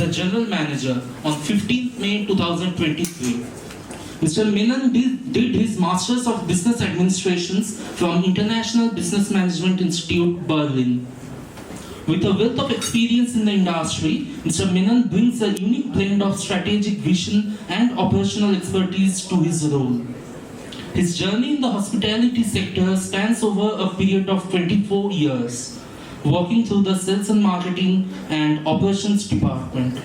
the General Manager on 15th May 2023. Mr. Menon did his Masters of Business Administrations from International Business Management Institute, Berlin. With a wealth of experience in the industry, Mr. Menon brings a unique blend of strategic vision and operational expertise to his role. His journey in the hospitality sector spans over a period of 24 years, working through the sales and marketing and operations department.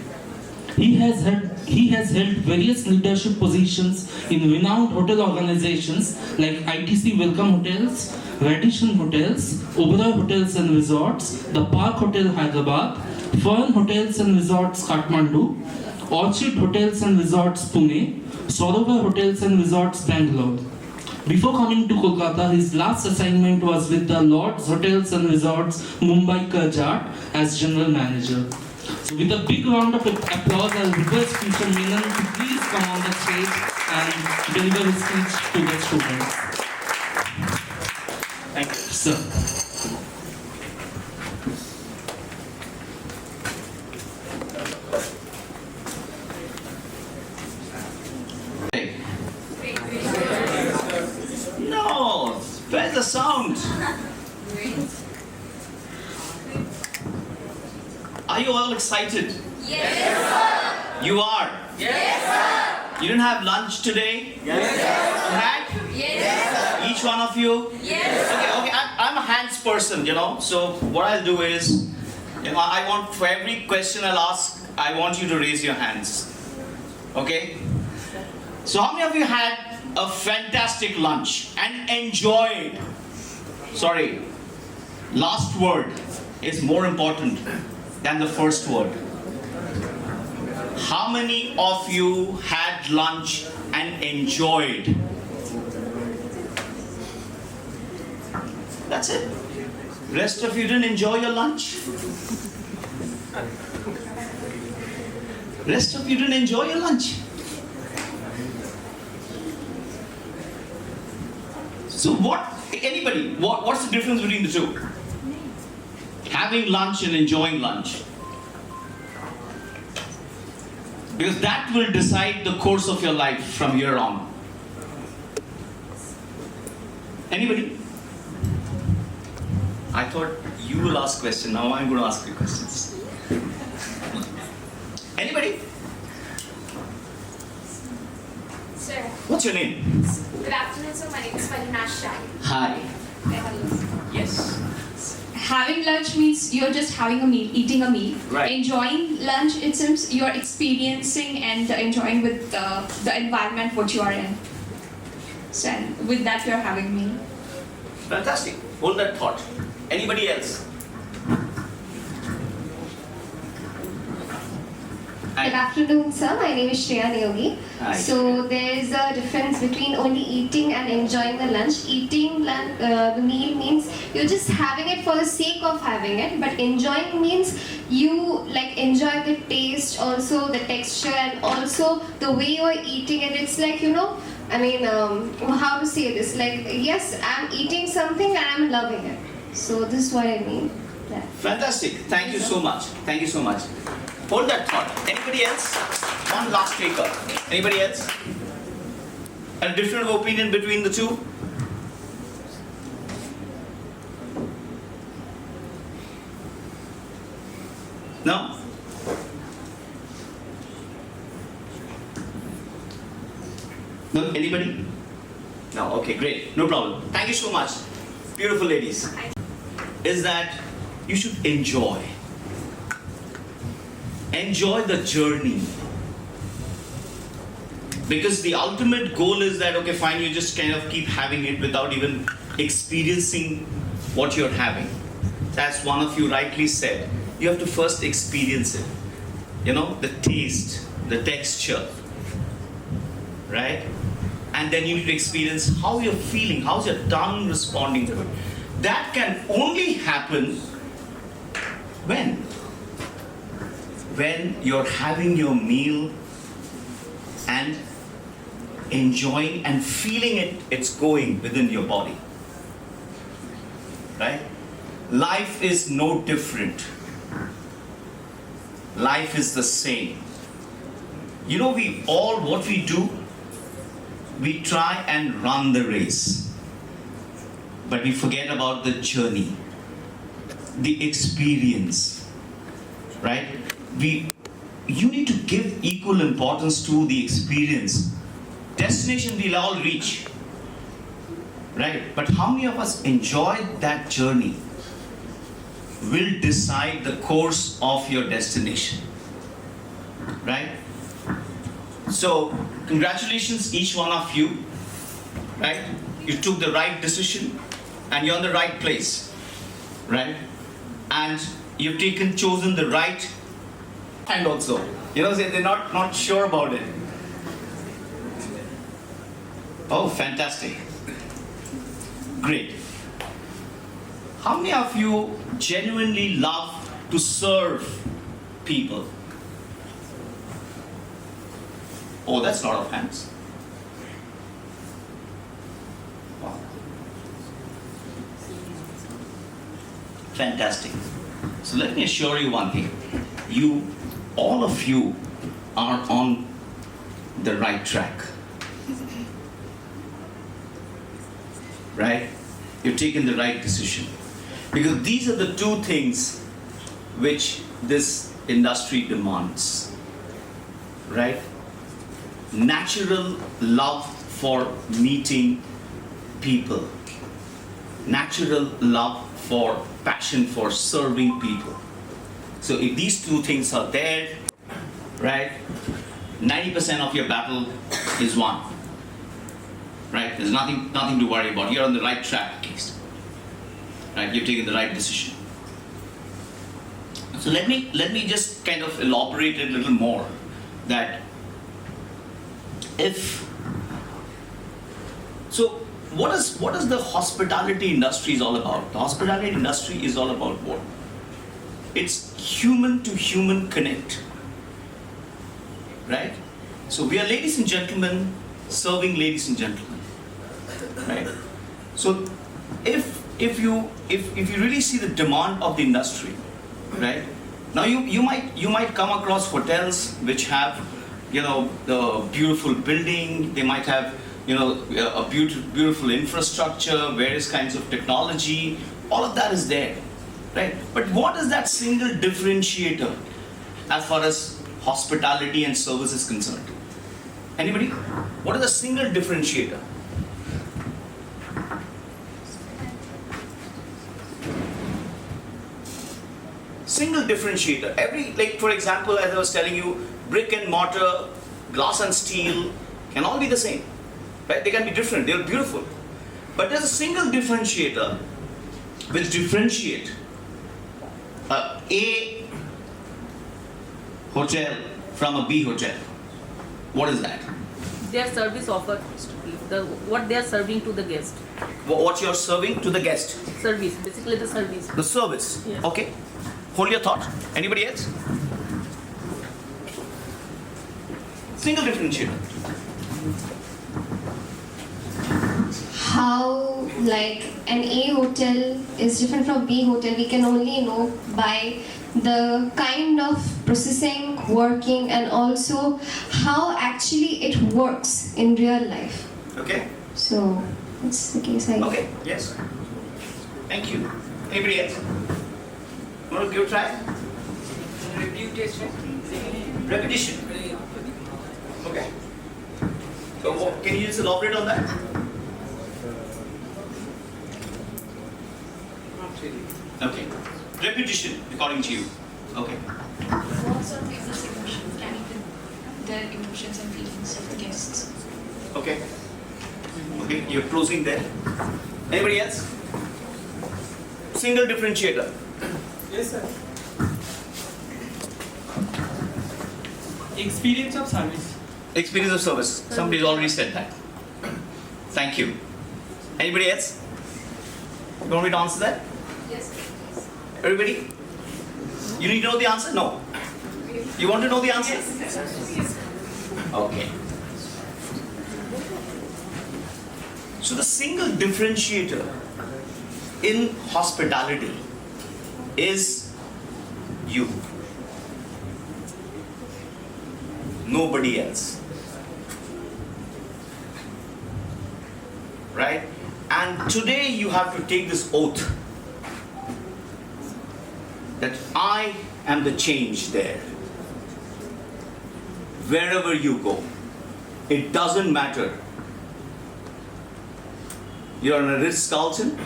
He has held various leadership positions in renowned hotel organizations like ITC Welcome Hotels, Radisson Hotels, Oberoi Hotels and Resorts, the Park Hotel Hyderabad, Fern Hotels and Resorts Kathmandu, Orchid Hotels and Resorts Pune, Sarovar Hotels and Resorts Bangalore. Before coming to Kolkata, his last assignment was with the Lord's Hotels and Resorts Mumbai Karjat as General Manager. So with a big round of applause, I'll request Mr. Menon to please come on the stage and deliver his speech to the students. Thank you, sir. No, where's the sound? Are you all excited? Yes, sir. You are? Yes, sir. You didn't have lunch today? Yes, sir. You had? Yes, sir. Each one of you? Yes, sir. Okay, I'm a hands person, so what I'll do is, I want, for every question I'll ask, I want you to raise your hands. Okay? So how many of you had a fantastic lunch and enjoyed? Sorry, last word is more important than the first word. How many of you had lunch and enjoyed? That's it. Rest of you didn't enjoy your lunch? Rest of you didn't enjoy your lunch? So what's the difference between the two? Having lunch and enjoying lunch. Because that will decide the course of your life from here on. Anybody? I thought you will ask questions, now I'm going to ask you questions. Anybody? Sir, What's your name? good afternoon, sir. My name is Shashank. Hi. Hello. Yes. Having lunch means you're just having a meal, eating a meal. Right. Enjoying lunch, it seems you're experiencing and enjoying with the environment what you are in. So and with that you're having a meal. Fantastic. Hold that thought. Anybody else? Good afternoon, sir. My name is Shreya Neogi. Hi. So there is a difference between only eating and enjoying the lunch. Eating the meal means you're just having it for the sake of having it, but enjoying means you enjoy the taste, also the texture, and also the way you're eating it. It's like how to say this? Yes, I'm eating something and I'm loving it. So this is what I mean. Yeah. Fantastic. Thank you so much. Thank you so much. Hold that thought. Anybody else? One last taker. Anybody else? A different opinion between the two? No? No? Anybody? No? Okay, great. No problem. Thank you so much. Beautiful ladies. Is that you should enjoy. Enjoy the journey. Because the ultimate goal is that, okay, fine, you just kind of keep having it without even experiencing what you're having. As one of you rightly said, you have to first experience it. The taste, the texture, right? And then you need to experience how you're feeling, how's your tongue responding to it. That can only happen when you're having your meal and enjoying and feeling it's going within your body. Right? Life is no different. life is the same. You know, what we do, we try and run the race, but we forget about the journey, the experience, right? You need to give equal importance to the experience. Destination we'll all reach, right? But how many of us enjoyed that journey will decide the course of your destination, right? So, congratulations each one of you, right? You took the right decision and you're in the right place, right? And you've chosen the right and also, they're not sure about it. Oh, fantastic. Great. How many of you genuinely love to serve people? Oh, that's a lot of hands. Wow. Fantastic. So let me assure you one thing. All of you are on the right track. Right? You've taken the right decision. Because these are the two things which this industry demands. Right? Natural love for meeting people. Natural love for passion for serving people. So if these two things are there, right, 90% of your battle is won. Right? There's nothing to worry about. You're on the right track at least. Right? You've taken the right decision. So let me just kind of elaborate it a little more. What is the hospitality industry is all about? The hospitality industry is all about what? It's human to human connect. Right? So we are ladies and gentlemen serving ladies and gentlemen. Right? So if you really see the demand of the industry, right? Now you might come across hotels which have, the beautiful building, they might have, a beautiful infrastructure, various kinds of technology, all of that is there, right? But what is that single differentiator as far as hospitality and service is concerned? Anybody? What is the single differentiator? Single differentiator. For example, as I was telling you, brick and mortar, glass and steel can all be the same. Right? They can be different, they're beautiful. But there's a single differentiator which differentiate A hotel from a B hotel. What is that? Their service offer, what they are serving to the guest. What you're serving to the guest? Service, basically the service. The service. Yes. Okay. Hold your thought. Anybody else? Single differentiator. How an A hotel is different from B hotel, we can only know by the kind of processing, working, and also how actually it works in real life. Okay. So that's the case. Okay. Yes. Thank you. Anybody else? Want to give a try? Repetition. Okay. So can you just elaborate on that? Okay. Repetition, according to you. Okay. What sort of business emotions can you their emotions and feelings of the guests? Okay. Okay, you're closing there. Anybody else? Single differentiator. Yes, sir. Experience of service. Experience of service. Somebody's already said that. Thank you. Anybody else? You want me to answer that? Yes, please. Everybody? You need to know the answer? No. You want to know the answer? Yes. Okay. So the single differentiator in hospitality is you. nobody else. Right? And today you have to take this oath that I am the change there. Wherever you go, it doesn't matter. You're in a Ritz-Carlton,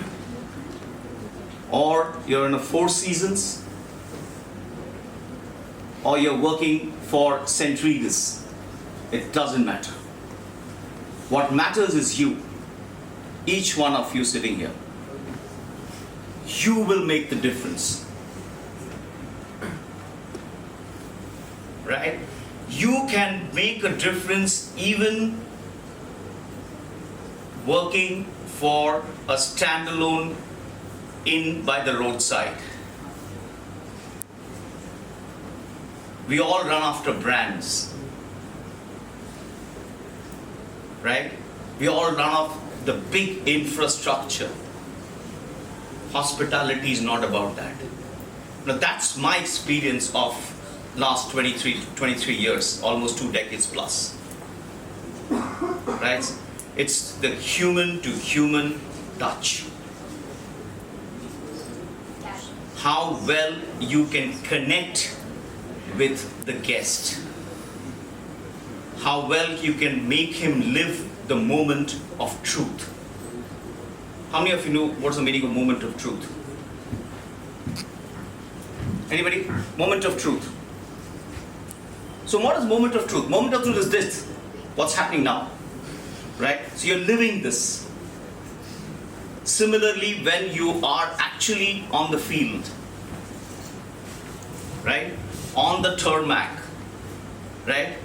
or you're in a Four Seasons, or you're working for St. Regis. It doesn't matter. What matters is you. Each one of you sitting here. You will make the difference. Right? You can make a difference even working for a standalone inn by the roadside. We all run after brands. Right? We all run off the big infrastructure. Hospitality is not about that. Now that's my experience of last 23 years, almost 2 decades plus. Right? It's the human to human touch. How well you can connect with the guest. How well you can make him live the moment of truth. How many of you know what's the meaning of moment of truth? Anybody? Moment of truth. So what is moment of truth? Moment of truth is this. What's happening now? Right? So you're living this. Similarly, when you are actually on the field, right? On the tarmac, right?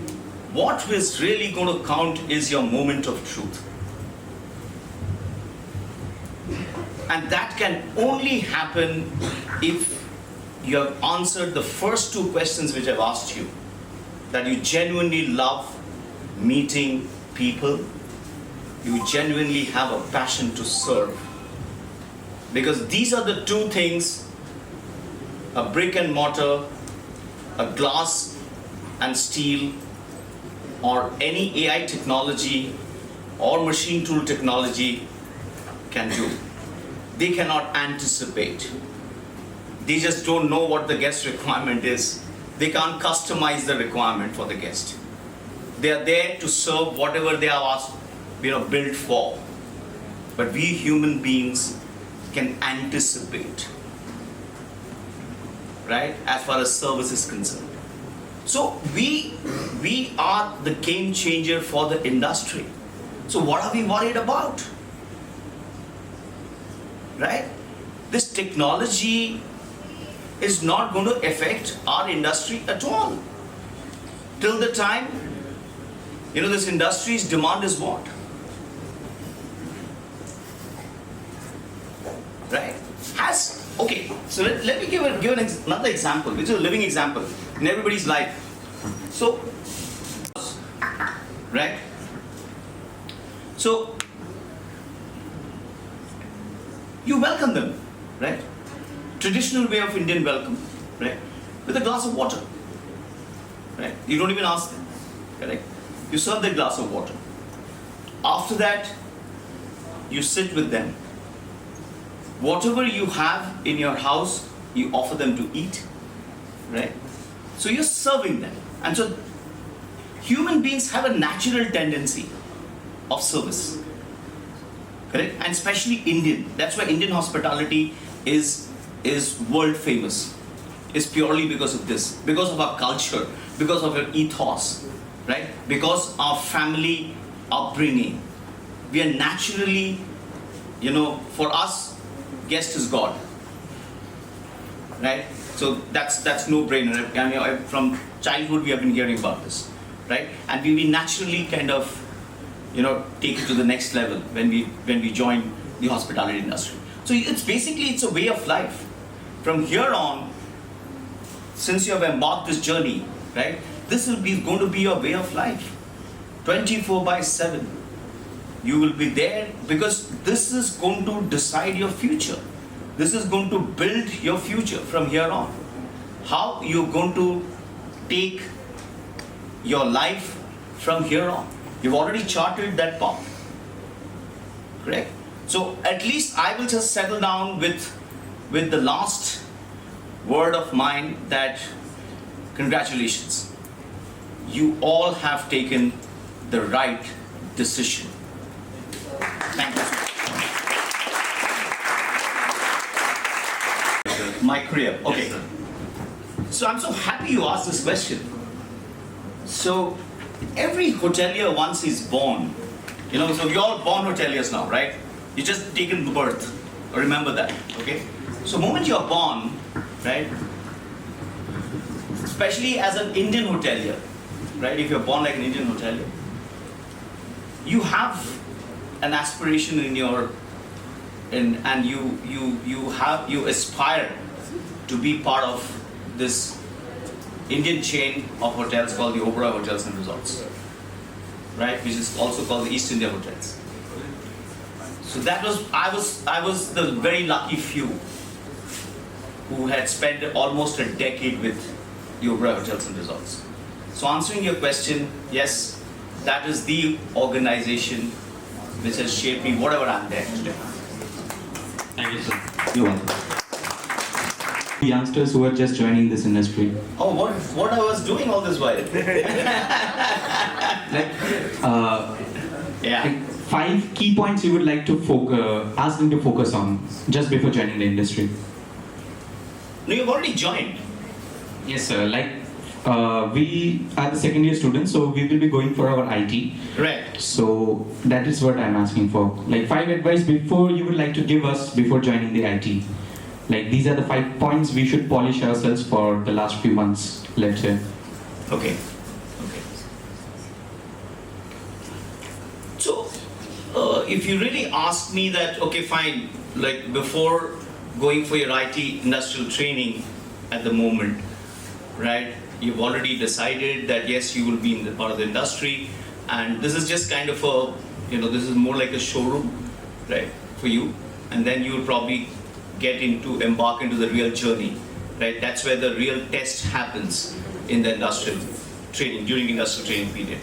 What is really going to count is your moment of truth. And that can only happen if you have answered the first 2 questions which I've asked you. That you genuinely love meeting people. You genuinely have a passion to serve. Because these are the 2 things, a brick and mortar, a glass and steel, or any AI technology or machine tool technology can do. They cannot anticipate. They just don't know what the guest requirement is. They can't customize the requirement for the guest. They are there to serve whatever they are asked, built for. But we human beings can anticipate, right? As far as service is concerned. So we are the game changer for the industry. So what are we worried about? Right? This technology is not going to affect our industry at all. Till the time, this industry's demand is what? Right? Okay, so let me give another example, which is a living example in everybody's life. So, right? So, you welcome them, right? Traditional way of Indian welcome, right? With a glass of water, right? You don't even ask them, correct? You serve the glass of water. After that, you sit with them. Whatever you have in your house, you offer them to eat, right? So you're serving them. And so human beings have a natural tendency of service, correct? And especially Indian. That's why Indian hospitality is world famous. It's purely because of this, because of our culture, because of our ethos, right? Because of family upbringing. We are naturally, for us, guest is God, right? So that's no brainer. I mean, from childhood we have been hearing about this, right? And we naturally kind of, take it to the next level when we join the hospitality industry. So it's a way of life. From here on, since you have embarked this journey, right? This will be going to be your way of life, 24/7. You will be there because this is going to decide your future. This is going to build your future from here on. How you're going to take your life from here on. You've already charted that path. Correct? So at least I will just settle down with the last word of mine that congratulations. You all have taken the right decision. Thank you. My career. Okay. So I'm so happy you asked this question. So every hotelier once he's born, so you're all born hoteliers now, right? You just taken birth. Remember that, okay? So moment you're born, right? Especially as an Indian hotelier, right? If you're born like an Indian hotelier, you have an aspiration in your, and you aspire to be part of this Indian chain of hotels called the Oberoi Hotels and Resorts, right? Which is also called the East India Hotels. So that was, I was the very lucky few who had spent almost a decade with the Oberoi Hotels and Resorts. So answering your question, yes, that is the organization which has shaped me, whatever I'm there today. Thank you, sir. You're welcome. Youngsters who are just joining this industry. Oh, what I was doing all this while? Yeah. Like 5 key points you would like to ask them to focus on just before joining the industry. No, you've already joined. Yes, sir. We are the second year students, so we will be going for our IT. Right. So that is what I'm asking for. 5 advice before you would like to give us before joining the IT. These are the 5 points we should polish ourselves for the last few months, let's say. Okay. So, if you really ask me that, okay, fine, before going for your IT industrial training at the moment, right, you've already decided that yes, you will be in the part of the industry, and this is just kind of a, this is more like a showroom, right, for you, and then you will probably embark into the real journey, right? That's where the real test happens in the industrial training, during the industrial training period.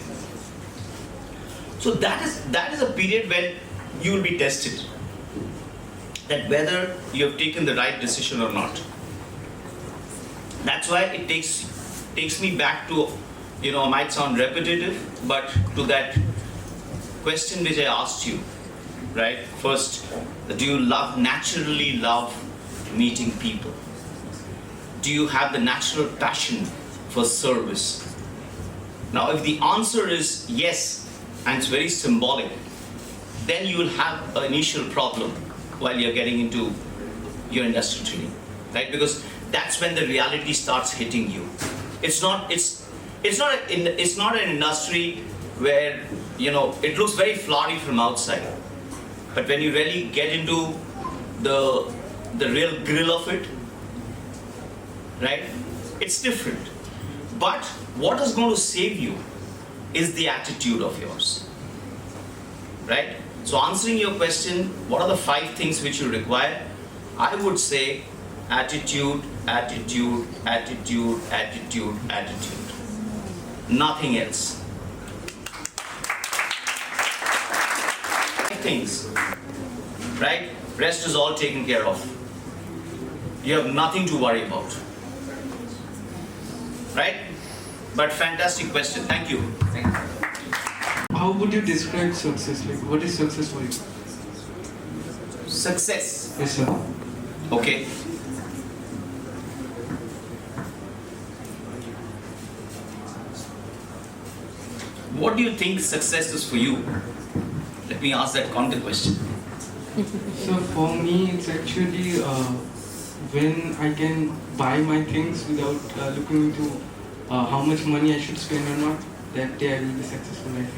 So that is a period when you will be tested, that whether you have taken the right decision or not. That's why it takes me back to, it might sound repetitive, but to that question which I asked you, right? First, do you naturally love meeting people? Do you have the natural passion for service? Now, if the answer is yes, and it's very symbolic, then you will have an initial problem while you're getting into your industrial training, right? Because that's when the reality starts hitting you. It's not an industry where it looks very flowery from outside, but when you really get into the real grill of it, right, it's different. But what is going to save you is the attitude of yours, right? So answering your question, what are the 5 things which you require? I would say attitude, attitude, attitude, attitude, attitude. Nothing else. 5 things, right? Rest is all taken care of. You have nothing to worry about, right? But fantastic question. Thank you. How would you describe success? What is success for you? Success. Yes, sir. Okay. What do you think success is for you? Let me ask that counter question. So for me, it's actually when I can buy my things without looking into how much money I should spend or not. That day I will be successful, I think.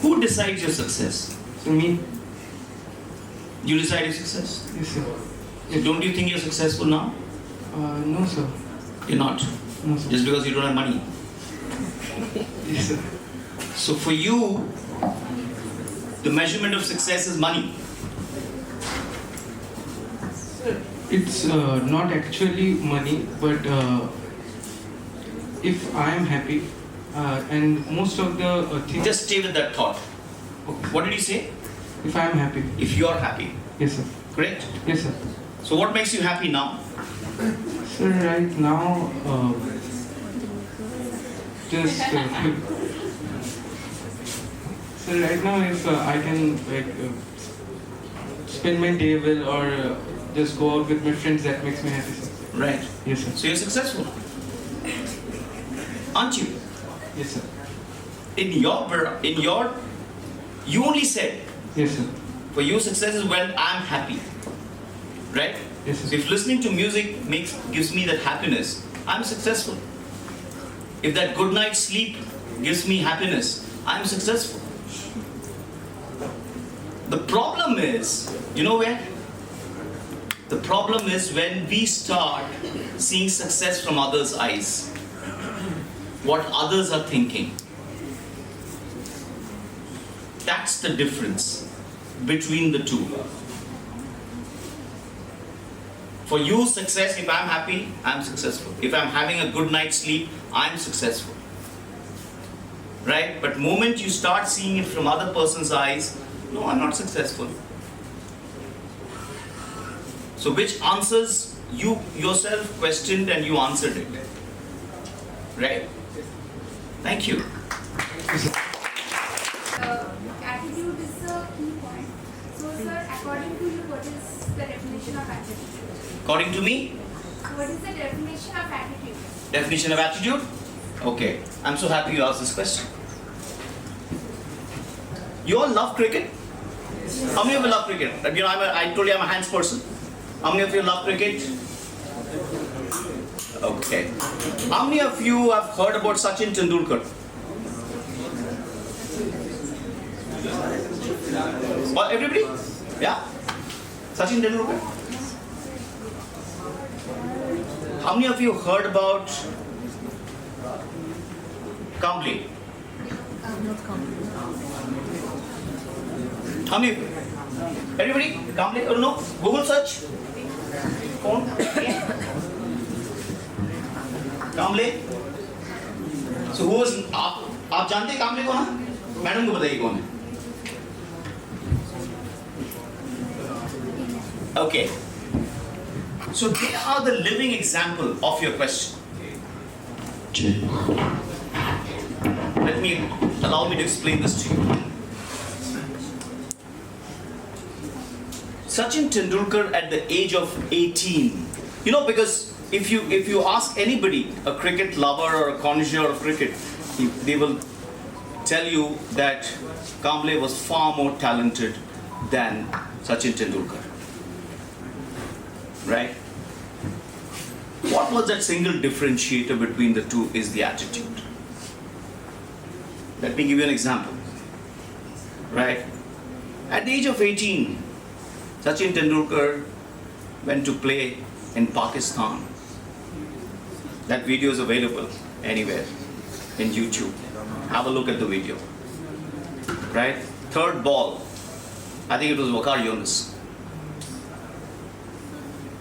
Who decides your success? So me, You decide your success? yes, sir. So don't you think you're successful now? No, sir. You're not. No, sir. Just because you don't have money. Yes, sir. So for you, the measurement of success is money. It's not actually money, but if I am happy, and most of the things. Just stay with that thought. Okay. What did you say? If I am happy. If you're happy. Yes, sir. Correct? Yes, sir. So what makes you happy now? So right now, just so right now, if I can like spend my day well or just go out with my friends, that makes me happy, sir. Right. Yes, sir. So you're successful. Aren't you? Yes, sir. You only said, Yes, sir. for you success is when I'm happy. Right? Yes, So sir. if listening to music gives me that happiness, I'm successful. If that good night's sleep gives me happiness, I'm successful. The problem is, you know where? The problem is when we start seeing success from others' eyes. What others are thinking. That's the difference between the two. For you, success, if I'm happy, I'm successful. If I'm having a good night's sleep, I'm successful. Right? But moment you start seeing it from other person's eyes, no, I'm not successful. So which answers you yourself questioned and you answered it. Right? Thank you. Attitude is a key point. So, sir, according to you, what is the definition of attitude? According to me, What is the definition of attitude? definition of attitude? Okay. I'm so happy you asked this question. You all love cricket? How many of you love cricket? You know, I told you I'm a hands person. How many of you love cricket? Okay. How many of you have heard about Sachin Tendulkar? Well, everybody? Yeah? Sachin Tendulkar? How many of you heard about Kamble? How many? Everybody? Kamble? Or no? Google search? Phone? Kamle so who was आप जानते हैं कामले कौन है madam को बताइए कौन है okay so they are the living example of your question allow me to explain this to you. Sachin Tendulkar at the age of 18, you know, because if you ask anybody, a cricket lover or a connoisseur of cricket, they will tell you that Kamble was far more talented than Sachin Tendulkar. Right? What was that single differentiator between the two is the attitude. Let me give you an example. Right? At the age of 18, Sachin Tendulkar went to play in Pakistan. That video is available anywhere in YouTube. Have a look at the video. Right? Third ball, I think it was Wakar Yunus.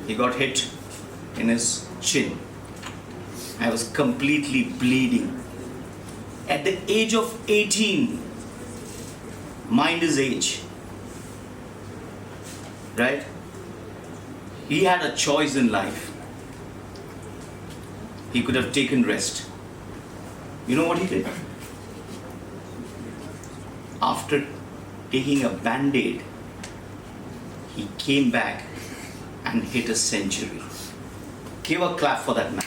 He got hit in his chin. I was completely bleeding. At the age of 18, mind his age. Right? He had a choice in life. He could have taken rest. You know what he did? After taking a band-aid, he came back and hit a century. Give a clap for that man.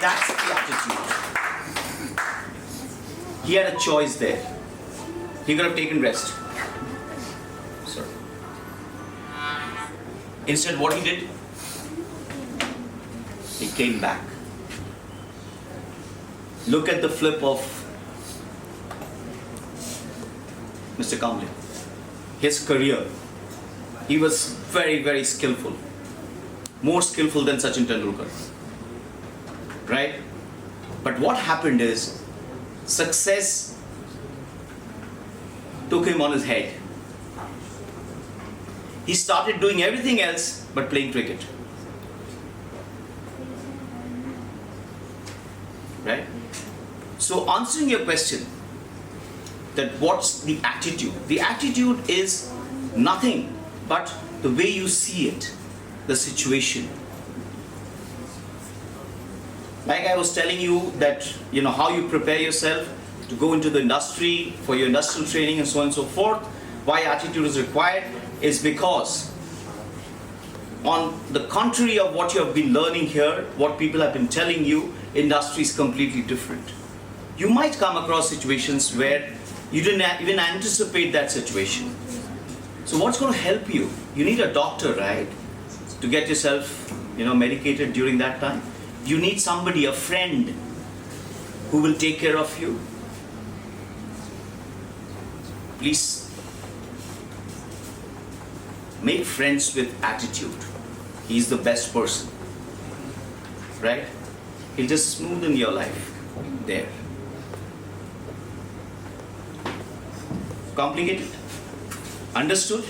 That's the attitude. He had a choice there. He could have taken rest. Sorry. Instead, what he did? He came back. Look at the flip of Mr. Kamble. His career. He was very, very skillful. More skillful than Sachin Tendulkar. Right? But what happened is, success took him on his head. he started doing everything else but playing cricket. Right? So answering your question, that what's the attitude? The attitude is nothing but the way you see it, the situation. Like I was telling you that, how you prepare yourself to go into the industry for your industrial training and so on and so forth. Why attitude is required is because, on the contrary of what you have been learning here, what people have been telling you, industry is completely different. You might come across situations where you didn't even anticipate that situation. So what's going to help you? You need a doctor, right? To get yourself, medicated during that time. You need somebody, a friend, who will take care of you. Please make friends with attitude. He's the best person, right? He'll just smoothen your life there. Complicated? Understood?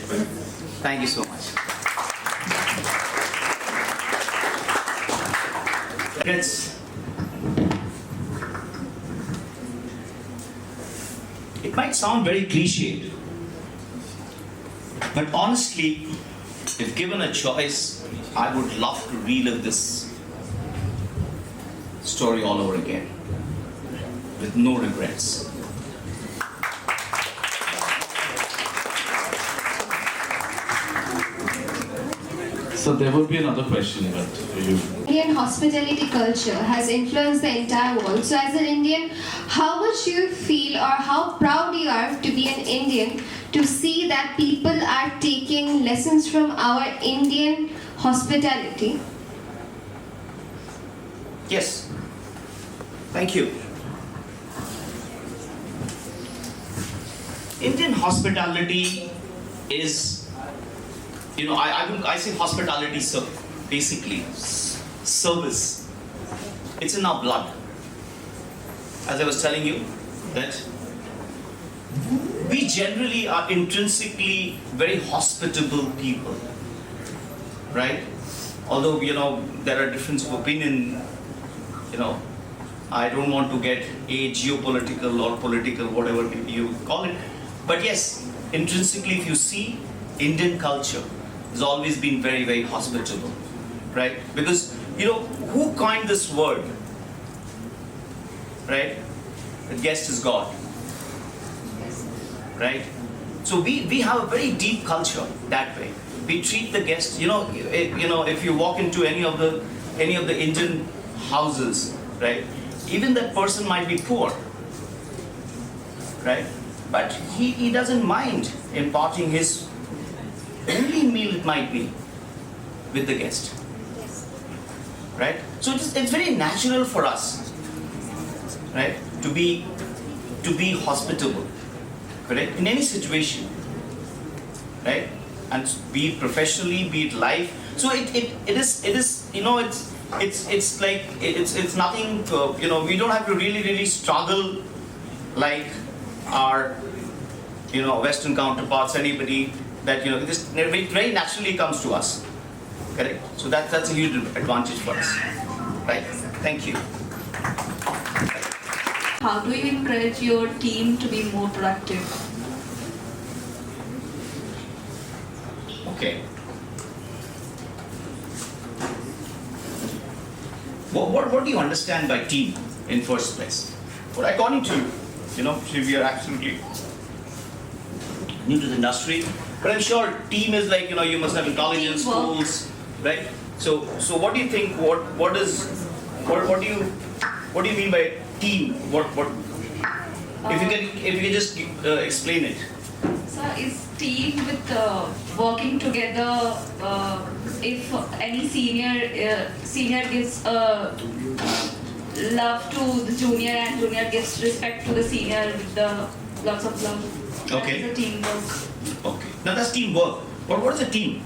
Thank you so much. It might sound very cliched, but honestly, if given a choice, I would love to relive this story all over again, with no regrets. So there would be another question, but for you. Indian hospitality culture has influenced the entire world. So as an Indian, how much you feel or how proud you are to be an Indian to see that people are taking lessons from our Indian hospitality? Yes. Thank you. Indian hospitality is, I say hospitality, so basically service. It's in our blood. As I was telling you, that we generally are intrinsically very hospitable people, right? Although, there are differences of opinion, I don't want to get geopolitical or political, whatever you call it. But yes, intrinsically, if you see, Indian culture has always been very, very hospitable, right? Because, who coined this word, right? The guest is God, right? So we have a very deep culture that way. We treat the guest, if you walk into any of the Indian houses, right? Even that person might be poor, right? But he doesn't mind imparting his only meal, it might be, with the guest, right? So it's very natural for us, right, to be hospitable, correct, in any situation, right? And be it professionally, be it life. So it is it's like it's nothing. We don't have to really struggle like our Western counterparts. Anybody that this very naturally comes to us, correct? So that's a huge advantage for us, right? Thank you. How do you encourage your team to be more productive? Okay. What do you understand by team in first place? Well, according to you, we are absolutely new to the industry, but I'm sure team is like you must have in colleges, Teamwork. schools, right? So what do you think? What do you mean by team? What if you can just explain it? So is team with working together. If any senior gives love to the junior and junior gives respect to the senior with the lots of love. Okay. That is a teamwork. Okay. Now that's teamwork. But what is a team?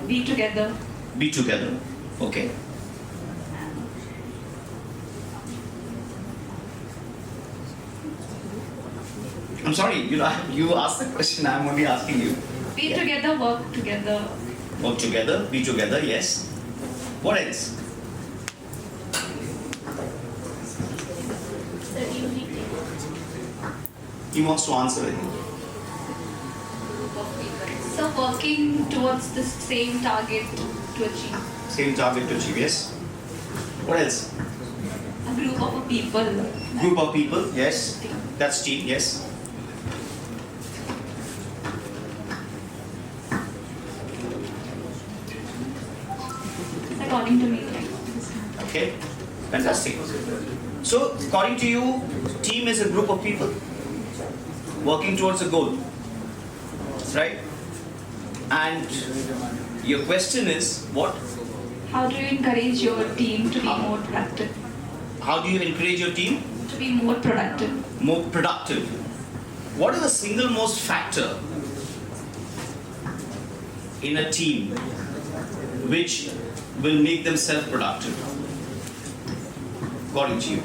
Be together. Be together. Okay. I'm sorry, you asked the question, I'm only asking you. Be together, work together. Work together, be together, yes. What else? He wants to answer it. So working towards the same target to achieve. Same target to achieve, yes. What else? A group of people. Group of people, yes. That's team, yes. According to me. Okay, fantastic. So, according to you, team is a group of people working towards a goal, right? And your question is what? How do you encourage your team to be more productive? How do you encourage your team? To be more productive. More productive. What is the single most factor in a team which will make them self-productive? According to you.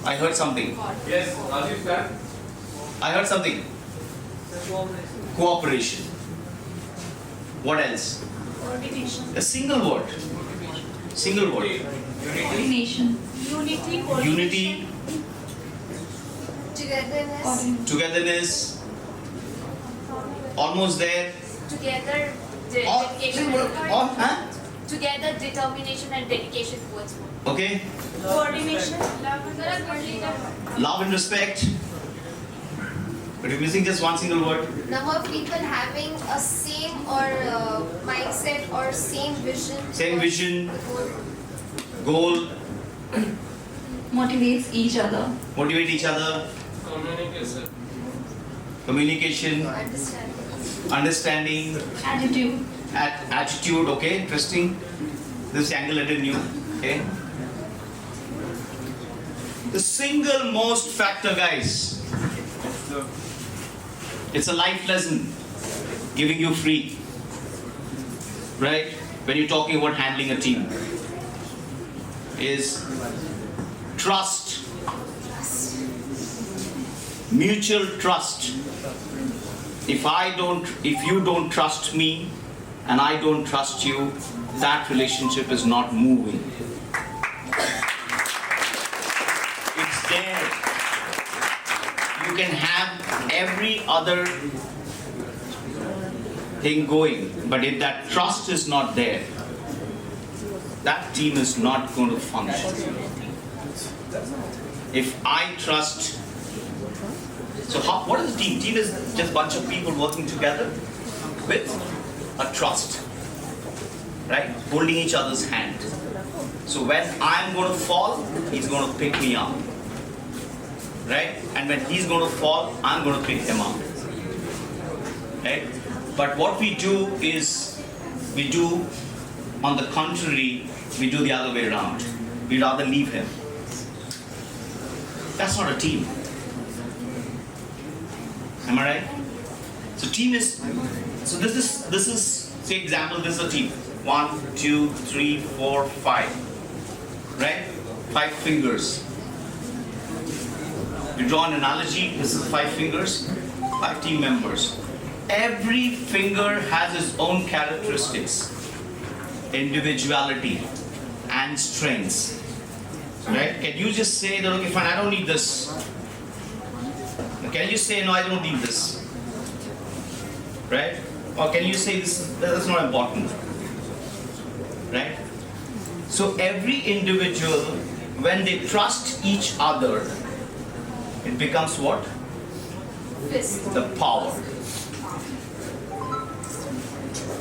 I heard something. Yes, Rajiv, sir. I heard something. Cooperation. What else? Coordination. A single word. Single word. Coordination. Unity. Unity, Togetherness. togetherness. Almost there. Together. Dedication. Huh? Together, determination and dedication towards work. Okay. Coordination. Love and respect. But you're missing just one single word. Number of people having a same or mindset or same vision. Same vision, goal, Motivates each other. motivate each other, communication, understanding, Attitude. attitude. Okay, interesting. This angle I didn't knew. Okay. The single most factor, guys. It's a life lesson, giving you free. Right? When you're talking about handling a team, is trust. Mutual trust. If you don't trust me and I don't trust you, that relationship is not moving. It's there. You can have every other thing going, but if that trust is not there, that team is not going to function. If I trust, so what is a team? Team is just a bunch of people working together with a trust, right? Holding each other's hand. So when I'm going to fall, he's going to pick me up, right? And when he's going to fall, I'm going to pick him up, right? But what we do is, on the contrary, we do the other way around. We rather leave him. That's not a team. Am I right? So team is, so this is, say example, this is a team. 1, 2, 3, 4, 5. Right? 5 fingers. You draw an analogy, this is 5 fingers, 5 team members. Every finger has its own characteristics, individuality, and strengths. Right? Can you just say that, okay, fine, I don't need this. Can you say, no, I don't need this? Right? Or can you say that's not important? Right? So every individual, when they trust each other, it becomes what? The power.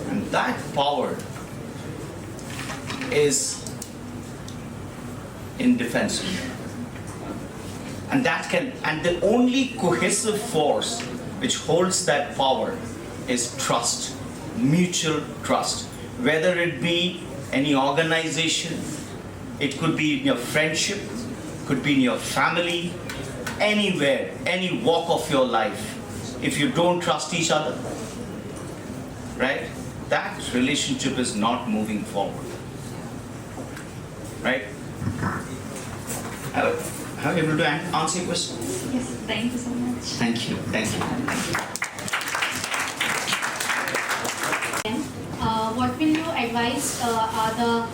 And that power is indefensible. And the only cohesive force which holds that power is trust, mutual trust. Whether it be any organization, it could be in your friendship, could be in your family, anywhere, any walk of your life. If you don't trust each other, right, that relationship is not moving forward. Right? Hello. Am I able to answer your question? Yes, thank you so much. Thank you. Thank you. What will you advise the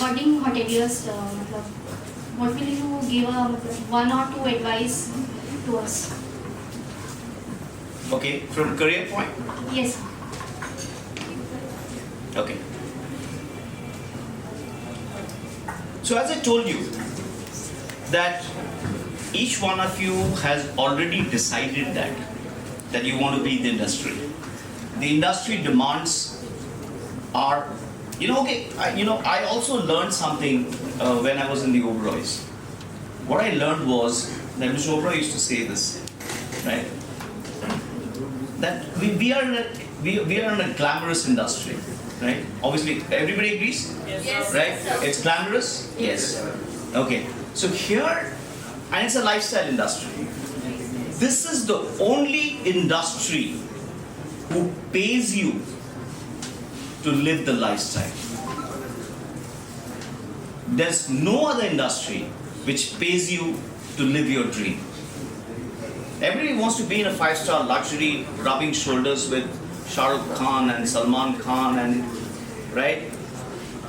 budding hoteliers? What will you give one or two advice to us? Okay, from career point? Yes. Okay. So as I told you, that each one of you has already decided that you want to be in the industry. The industry demands are, I also learned something when I was in the Oberois. What I learned was that Mr. Oberoi used to say this, right? That we are in a glamorous industry, right? Obviously, everybody agrees? Yes. Right? It's glamorous? Yes. Okay. So here, and it's a lifestyle industry. This is the only industry who pays you to live the lifestyle. There's no other industry which pays you to live your dream. Everybody wants to be in a 5-star luxury, rubbing shoulders with Shah Rukh Khan and Salman Khan and, right?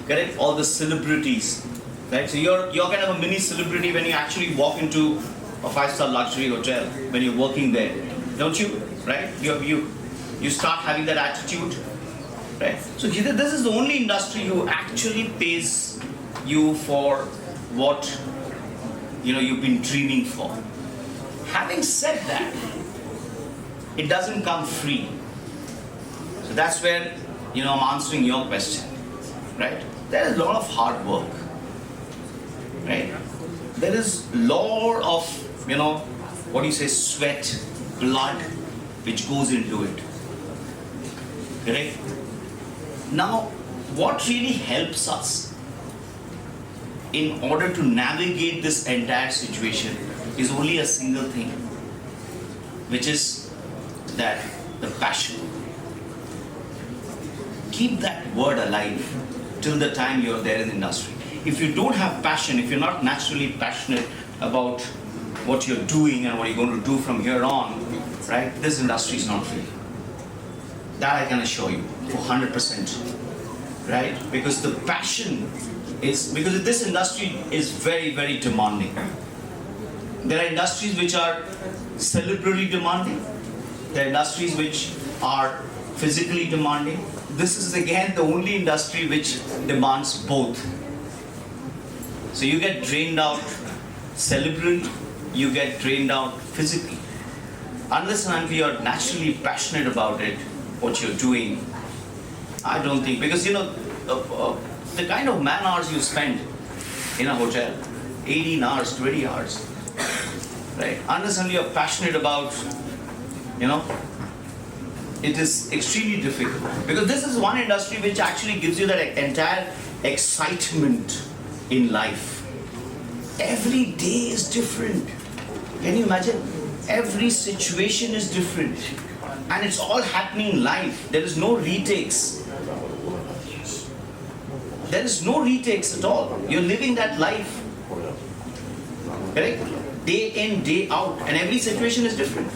Correct? All the celebrities, right? So you're kind of a mini celebrity when you actually walk into a 5-star luxury hotel when you're working there, don't you? Right? You start having that attitude, right? So this is the only industry who actually pays you for what you've been dreaming for. Having said that, it doesn't come free. So that's where I'm answering your question, right? There is a lot of hard work, right? There is a lot of sweat, blood, which goes into it. Correct? Now, what really helps us in order to navigate this entire situation is only a single thing, which is that the passion. Keep that word alive till the time you're there in the industry. If you don't have passion, if you're not naturally passionate about what you're doing and what you're going to do from here on, right, this industry is not for you. That I can assure you for 100%, right? Because the passion is, because this industry is very, very demanding. There are industries which are cerebrally demanding. There are industries which are physically demanding. This is again the only industry which demands both. So you get drained out cerebrally, you get drained out physically. Unless and until you're naturally passionate about it, what you're doing, I don't think, because the kind of man hours you spend in a hotel, 18 hours, 20 hours, right? Unless and until you're passionate about, it is extremely difficult. Because this is one industry which actually gives you that entire excitement in life. Every day is different. Can you imagine? Every situation is different. And it's all happening live. There is no retakes. There is no retakes at all. You're living that life. Correct? Day in, day out. And every situation is different.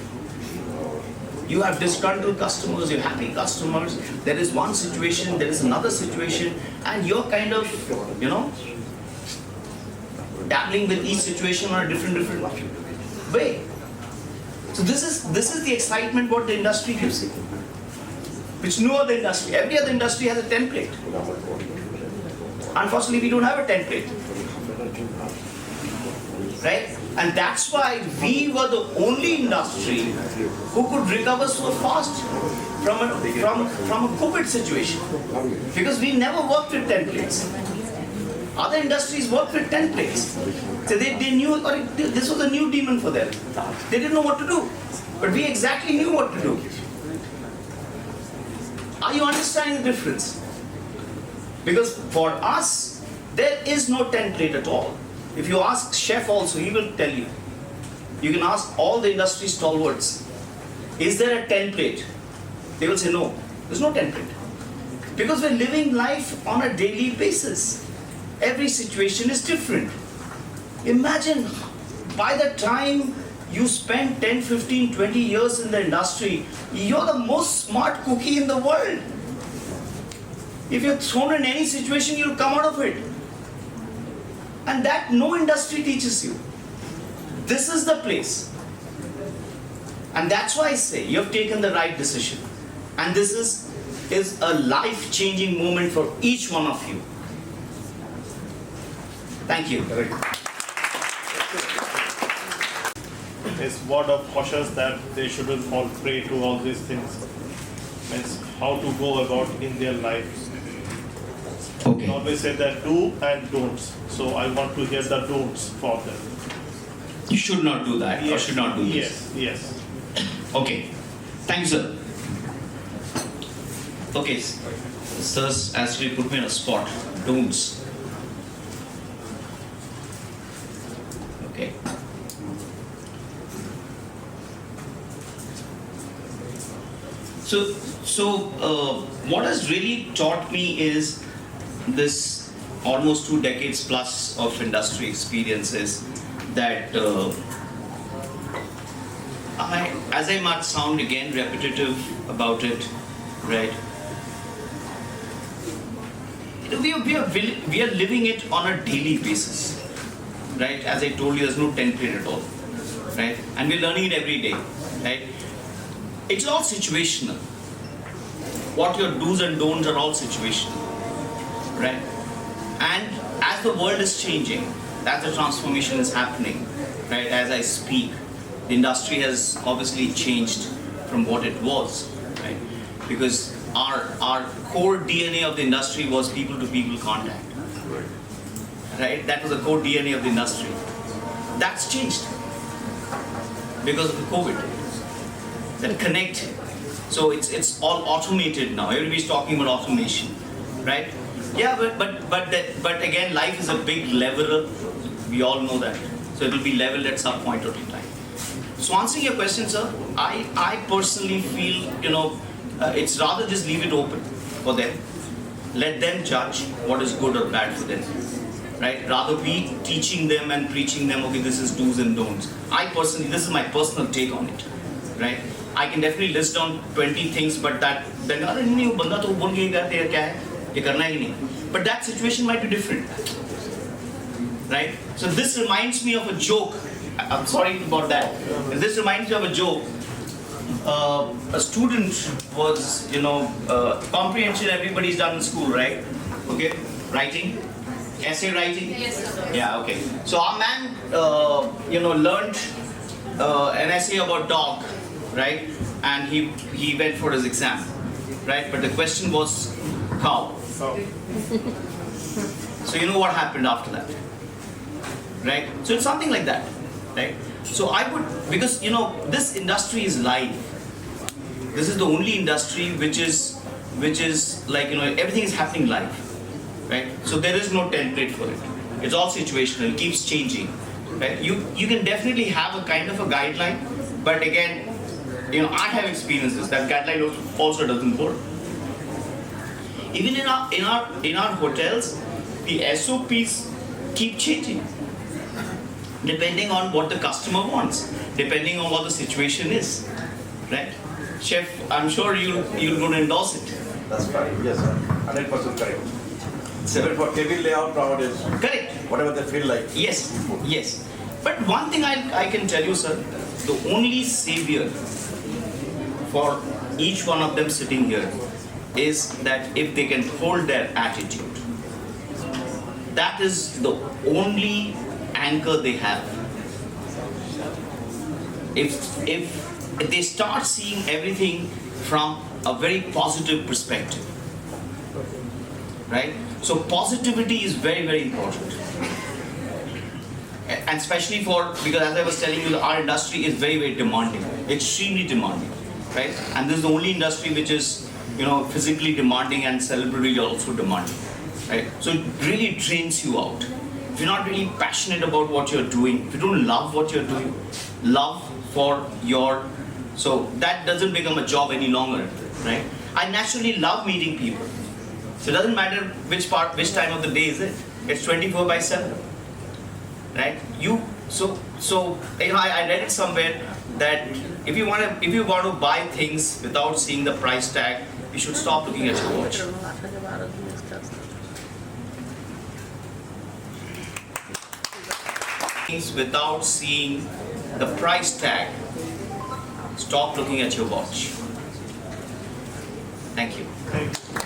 You have disgruntled customers, you have happy customers. There is one situation, there is another situation. And you're kind of, dabbling with each situation on a different way. So this is the excitement what the industry gives you, which no other industry. Every other industry has a template. Unfortunately, we don't have a template, right? And that's why we were the only industry who could recover so fast from a COVID situation, because we never worked with templates. Other industries work with templates. So they knew, or this was a new demon for them. They didn't know what to do. But we exactly knew what to do. Are you understanding the difference? Because for us, there is no template at all. If you ask chef also, he will tell you. You can ask all the industry stalwarts, is there a template? They will say no, there's no template. Because we're living life on a daily basis. Every situation is different. Imagine by the time you spend 10, 15, 20 years in the industry, you're the most smart cookie in the world. If you're thrown in any situation, you'll come out of it. And that no industry teaches you. This is the place. And that's why I say you have taken the right decision. And this is a life-changing moment for each one of you. Thank you. Is word of caution that they shouldn't fall prey to all these things. Means how to go about in their lives. Okay. They always say that do and don'ts. So I want to hear the don'ts for them. You should not do that or should not do this. Yes, yes. Okay. Thank you, sir. Okay, sirs actually put me on a spot. Don'ts. Okay. So what has really taught me is this almost 2 decades plus of industry experiences that as I might sound again repetitive about it, right? We are living it on a daily basis, right? As I told you, there's no template at all, right? And we're learning it every day, right? It's all situational. What your do's and don'ts are all situational, right? And as the world is changing, as the transformation is happening, right? As I speak, the industry has obviously changed from what it was, right? Because our core DNA of the industry was people-to-people contact, right? That was the core DNA of the industry. That's changed because of the COVID. That connect. So it's all automated now. Everybody's talking about automation, right? Yeah, but again, life is a big leveler. We all know that. So it will be leveled at some point or time. So answering your question, sir, I personally feel, it's rather just leave it open for them. Let them judge what is good or bad for them, right? Rather be teaching them and preaching them, okay, this is do's and don'ts. This is my personal take on it, right? I can definitely list down 20 things, but but that situation might be different, right? So this reminds me of a joke. I'm sorry about that. This reminds me of a joke. A student was, comprehension everybody's done in school, right? Okay, writing, essay writing. Yes, sir. Yeah, okay. So our man, learned an essay about dog, right? And he went for his exam, right? But the question was cow. So you know what happened after that, right? So it's something like that, right? So I would, because this industry is live. This is the only industry which is like everything is happening live, right? So there is no template for it. It's all situational. It keeps changing, right? You can definitely have a kind of a guideline, but again, I have experiences that guideline also doesn't work. Even in our hotels, the SOPs keep changing depending on what the customer wants, depending on what the situation is, right? Chef, I'm sure you're going to endorse it. That's right. Yes, sir. 100% correct. Even for cabin layout nowadays. Correct. Whatever they feel like. Yes, yes. But one thing I can tell you, sir, the only savior for each one of them sitting here is that if they can hold their attitude. That is the only anchor they have. If they start seeing everything from a very positive perspective, right? So positivity is very, very important. And especially because as I was telling you, our industry is very, very demanding, extremely demanding, right? And this is the only industry which is, physically demanding and celebrity also demanding, right? So it really drains you out. If you're not really passionate about what you're doing, if you don't love what you're doing, so that doesn't become a job any longer, right? I naturally love meeting people. So it doesn't matter which time of the day is it. It's 24/7, right? I read it somewhere that if you want to buy things without seeing the price tag, you should stop looking at your watch. Things without seeing the price tag, stop looking at your watch. Thank you. Thank you.